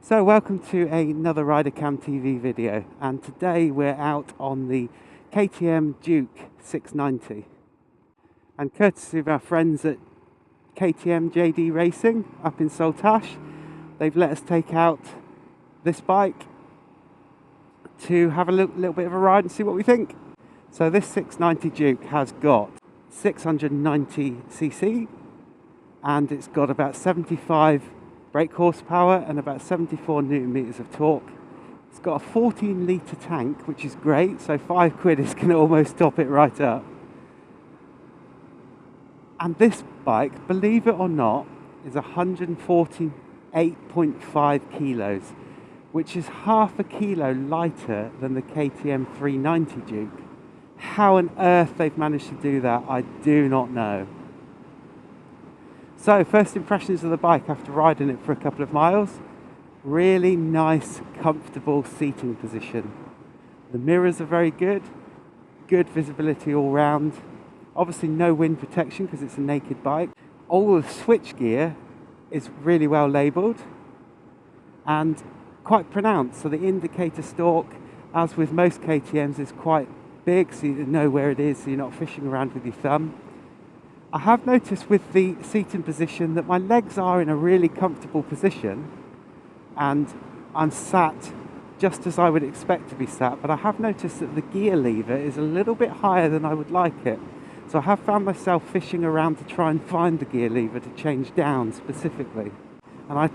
So welcome to another RiderCamTV video, and today we're out on the KTM Duke 690, and courtesy of our friends at KTM JD Racing up in Saltash, they've let us take out this bike to have a little bit of a ride and see what we think. So this 690 Duke has got 690cc and it's got about 75 brake horsepower and about 74 newton meters of torque. It's got a 14 litre tank, which is great, so £5 is going to almost top it right up. And this bike, believe it or not, is 148.5 kilos, which is half a kilo lighter than the KTM 390 Duke. How on earth they've managed to do that, I do not know. So, first impressions of the bike after riding it for a couple of miles. Really nice, comfortable seating position. The mirrors are very good. Good visibility all round. Obviously no wind protection because it's a naked bike. All the switch gear is really well labelled and quite pronounced. So the indicator stalk, as with most KTMs, is quite big, so you know where it is, so you're not fishing around with your thumb. I have noticed with the seating position that my legs are in a really comfortable position and I'm sat just as I would expect to be sat, but I have noticed that the gear lever is a little bit higher than I would like it. So I have found myself fishing around to try and find the gear lever to change down specifically. And I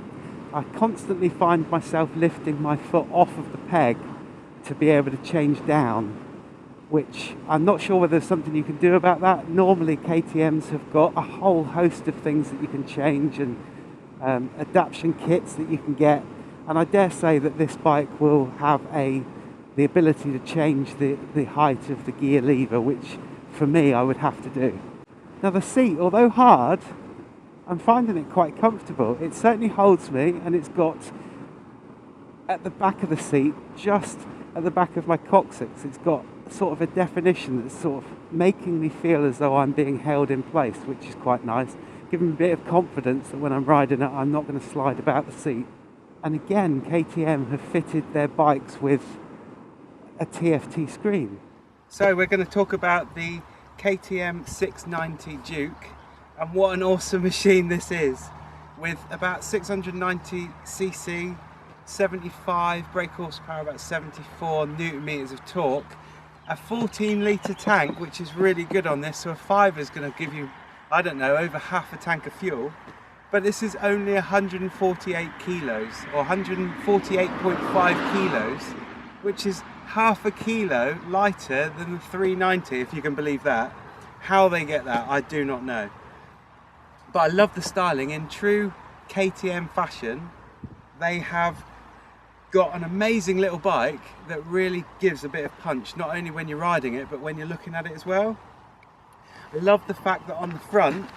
constantly find myself lifting my foot off of the peg to be able to change down, which I'm not sure whether there's something you can do about that. Normally KTMs have got a whole host of things that you can change and adaptation kits that you can get, and I dare say that this bike will have the ability to change the height of the gear lever, which for me I would have to do. Now the seat, although hard, I'm finding it quite comfortable. It certainly holds me, and it's got at the back of the seat, just at the back of my coccyx, it's got sort of a definition that's sort of making me feel as though I'm being held in place, which is quite nice, giving me a bit of confidence that when I'm riding it I'm not going to slide about the seat. And again, KTM have fitted their bikes with a Tft screen. So we're going to talk about the KTM 690 Duke and what an awesome machine this is, with about 690cc, 75 brake horsepower, about 74 newton meters of torque, a 14 litre tank, which is really good on this, so a 5 is going to give you, I don't know, over half a tank of fuel. But this is only 148 kilos, or 148.5 kilos, which is half a kilo lighter than the 390, if you can believe that. How they get that, I do not know. But I love the styling. In true KTM fashion, they have got an amazing little bike that really gives a bit of punch, not only when you're riding it, but when you're looking at it as well. I love the fact that on the front,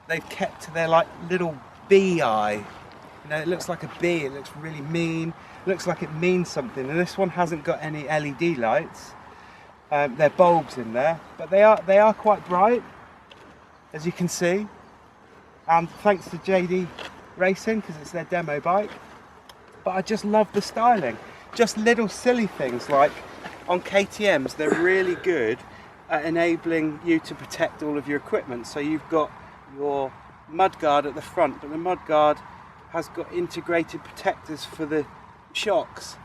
they've kept to their like little bee eye. You know, it looks like a bee, it looks really mean, it looks like it means something. And this one hasn't got any LED lights. They're bulbs in there, but they are quite bright, as you can see. And thanks to JD Racing, because it's their demo bike. But I just love the styling. Just little silly things like on KTMs, they're really good at enabling you to protect all of your equipment. So you've got your mudguard at the front, but the mudguard has got integrated protectors for the shocks.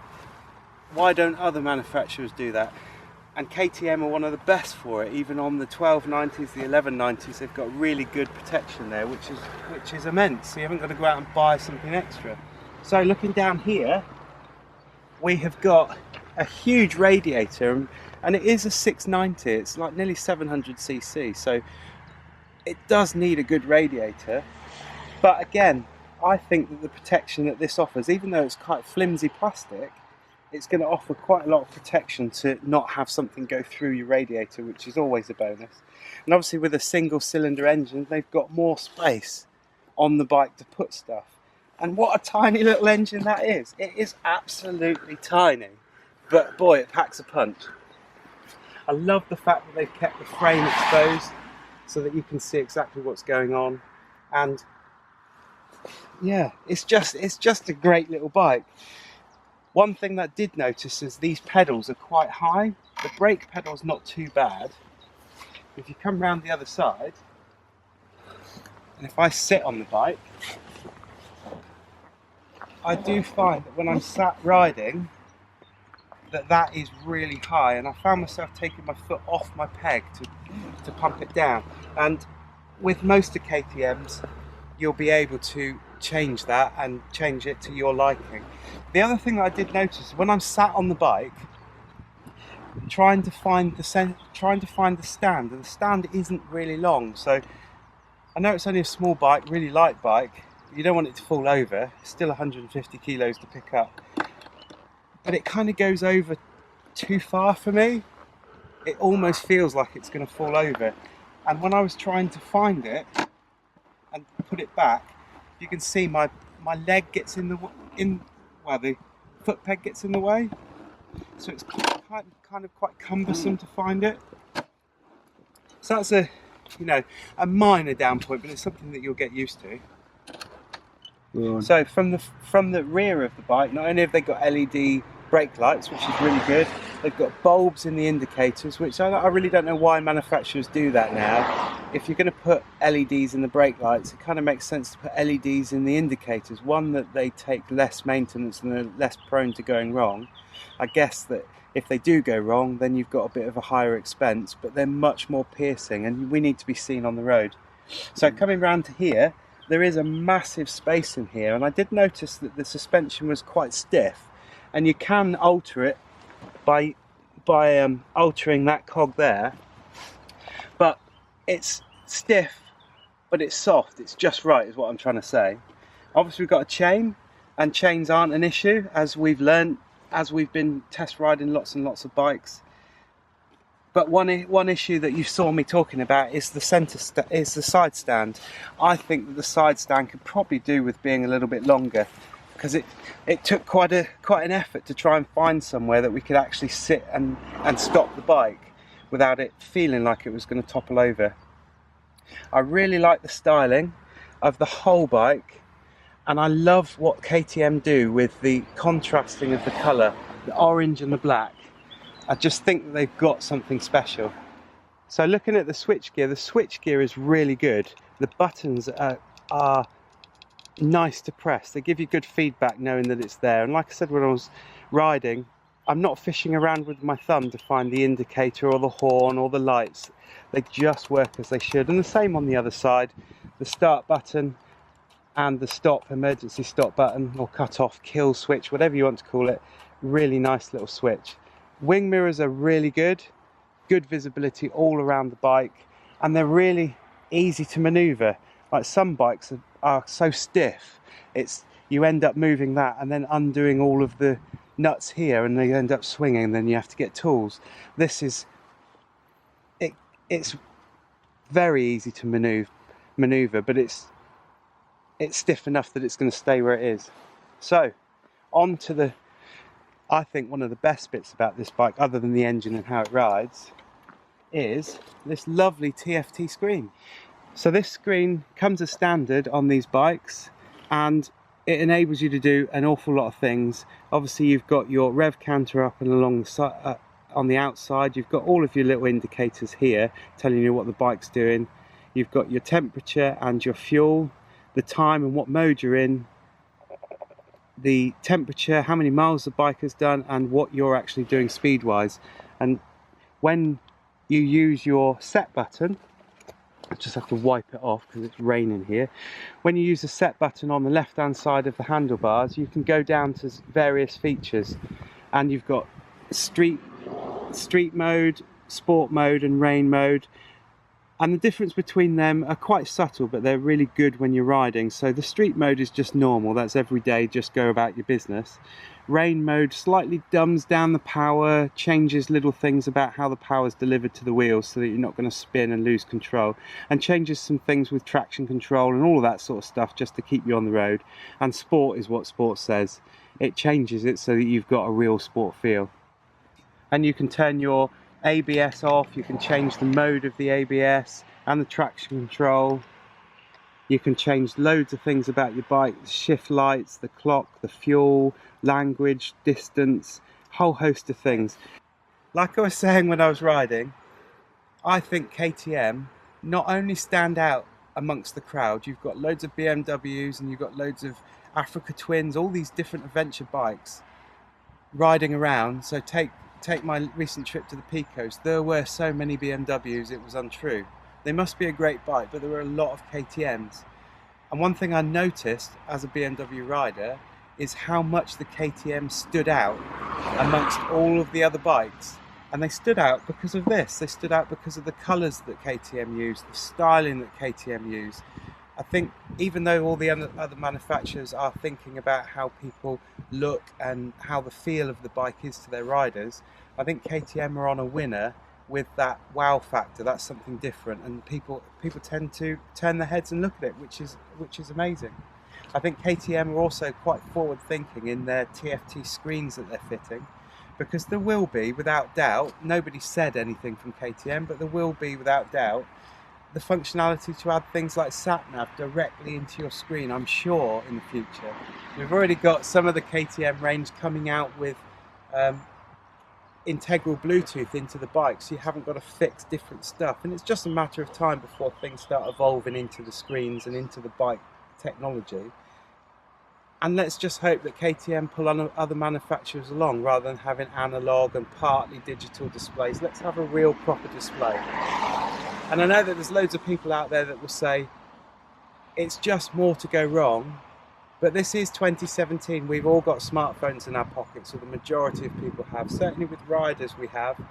Why don't other manufacturers do that? And KTM are one of the best for it. Even on the 1290s, the 1190s, they've got really good protection there, which is immense. So you haven't got to go out and buy something extra. So looking down here, we have got a huge radiator, and it is a 690, it's like nearly 700cc, so it does need a good radiator. But again, I think that the protection that this offers, even though it's quite flimsy plastic, it's going to offer quite a lot of protection to not have something go through your radiator, which is always a bonus. And obviously with a single cylinder engine, they've got more space on the bike to put stuff. And what a tiny little engine that is. It is absolutely tiny, but boy, it packs a punch. I love the fact that they've kept the frame exposed so that you can see exactly what's going on. And yeah, it's just a great little bike. One thing that I did notice is these pedals are quite high. The brake pedal's not too bad. If you come round the other side, and if I sit on the bike, I do find that when I'm sat riding, that is really high, and I found myself taking my foot off my peg to pump it down. And with most of KTM's, you'll be able to change that and change it to your liking. The other thing that I did notice when I'm sat on the bike, trying to find the stand, and the stand isn't really long. So I know it's only a small bike, really light bike. You don't want it to fall over. It's still 150 kilos to pick up, but it kind of goes over too far for me. It almost feels like it's going to fall over. And when I was trying to find it and put it back, you can see my leg gets the foot peg gets in the way. So it's kind of quite cumbersome to find it. So that's a minor down point, but it's something that you'll get used to. Right. So from the rear of the bike, not only have they got LED brake lights, which is really good, they've got bulbs in the indicators, which I really don't know why manufacturers do that now. If you're going to put LEDs in the brake lights, it kind of makes sense to put LEDs in the indicators. One, that they take less maintenance and they're less prone to going wrong. I guess that if they do go wrong, then you've got a bit of a higher expense, but they're much more piercing and we need to be seen on the road. So coming round to here, there is a massive space in here, and I did notice that the suspension was quite stiff, and you can alter it by altering that cog there, but it's stiff, but it's soft. It's just right, is what I'm trying to say. Obviously we've got a chain, and chains aren't an issue, as we've learned as we've been test riding lots and lots of bikes. But one issue that you saw me talking about is the side stand. I think that the side stand could probably do with being a little bit longer, because it took quite an effort to try and find somewhere that we could actually sit and stop the bike without it feeling like it was going to topple over. I really like the styling of the whole bike, and I love what KTM do with the contrasting of the colour, the orange and the black. I just think that they've got something special. So looking at the switchgear is really good. The buttons are nice to press. They give you good feedback knowing that it's there. And like I said, when I was riding, I'm not fishing around with my thumb to find the indicator or the horn or the lights. They just work as they should. And the same on the other side. The start button and the emergency stop button, or cut off, kill switch, whatever you want to call it. Really nice little switch. Wing mirrors are really good visibility all around the bike, and they're really easy to maneuver. Like some bikes are so stiff, you end up moving that and then undoing all of the nuts here, and they end up swinging, and then you have to get tools. This is it's very easy to maneuver, but it's stiff enough that it's going to stay where it is. So on to I think one of the best bits about this bike, other than the engine and how it rides, is this lovely Tft screen. So this screen comes as standard on these bikes, and it enables you to do an awful lot of things. Obviously you've got your rev counter up and along the side, on the outside. You've got all of your little indicators here telling you what the bike's doing. You've got your temperature and your fuel, the time and what mode you're in, the temperature, how many miles the bike has done, and what you're actually doing speed wise. And when you use your set button, I just have to wipe it off because it's raining here. When you use the set button on the left hand side of the handlebars, you can go down to various features, and you've got street mode, sport mode and rain mode. And the difference between them are quite subtle, but they're really good when you're riding. So the street mode is just normal, that's every day, just go about your business. Rain mode slightly dumbs down the power, changes little things about how the power is delivered to the wheels so that you're not going to spin and lose control, and changes some things with traction control and all of that sort of stuff just to keep you on the road. And sport is what sport says. It changes it so that you've got a real sport feel. And you can turn your ABS off, you can change the mode of the ABS and the traction control. You can change loads of things about your bike, the shift lights, the clock, the fuel, language, distance, whole host of things. Like I was saying when I was riding, I think KTM not only stand out amongst the crowd, you've got loads of BMWs and you've got loads of Africa Twins, all these different adventure bikes riding around. So take my recent trip to the Picos, there were so many BMWs it was untrue. They must be a great bike, but there were a lot of KTMs. And one thing I noticed as a BMW rider is how much the KTM stood out amongst all of the other bikes. And they stood out because of this. They stood out because of the colours that KTM used, the styling that KTM used. I think even though all the other manufacturers are thinking about how people look and how the feel of the bike is to their riders, I think KTM are on a winner with that wow factor. That's something different, and people tend to turn their heads and look at it, which is amazing. I think KTM are also quite forward thinking in their Tft screens that they're fitting, because there will be, without doubt, nobody said anything from KTM, but there will be, without doubt, the functionality to add things like sat-nav directly into your screen, I'm sure, in the future. We've already got some of the KTM range coming out with integral Bluetooth into the bike, so you haven't got to fix different stuff, and it's just a matter of time before things start evolving into the screens and into the bike technology. And let's just hope that KTM pull on other manufacturers along, rather than having analog and partly digital displays. Let's have a real proper display. And I know that there's loads of people out there that will say it's just more to go wrong, but this is 2017. We've all got smartphones in our pockets, or the majority of people have. Certainly with riders we have.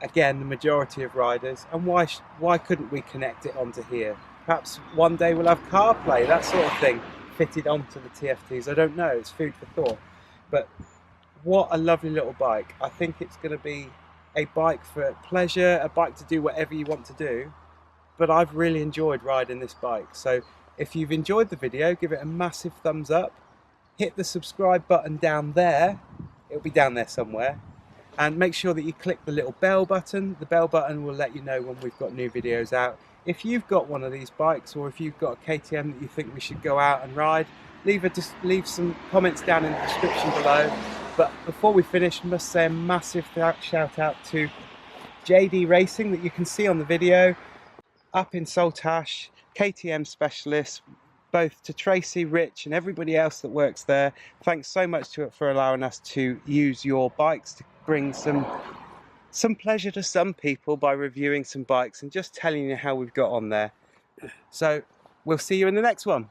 Again, the majority of riders. And why couldn't we connect it onto here? Perhaps one day we'll have CarPlay, that sort of thing, fitted onto the TFTs. I don't know, it's food for thought. But what a lovely little bike. I think it's going to be a bike for pleasure, a bike to do whatever you want to do. But I've really enjoyed riding this bike. So if you've enjoyed the video, give it a massive thumbs up. Hit the subscribe button down there. It'll be down there somewhere. And make sure that you click the little bell button. The bell button will let you know when we've got new videos out. If you've got one of these bikes, or if you've got a KTM that you think we should go out and ride, leave some comments down in the description below. But before we finish, I must say a massive shout out to JD Racing that you can see on the video up in Saltash, KTM specialists, both to Tracy, Rich and everybody else that works there. Thanks so much for allowing us to use your bikes to bring some pleasure to some people by reviewing some bikes and just telling you how we've got on there. So we'll see you in the next one.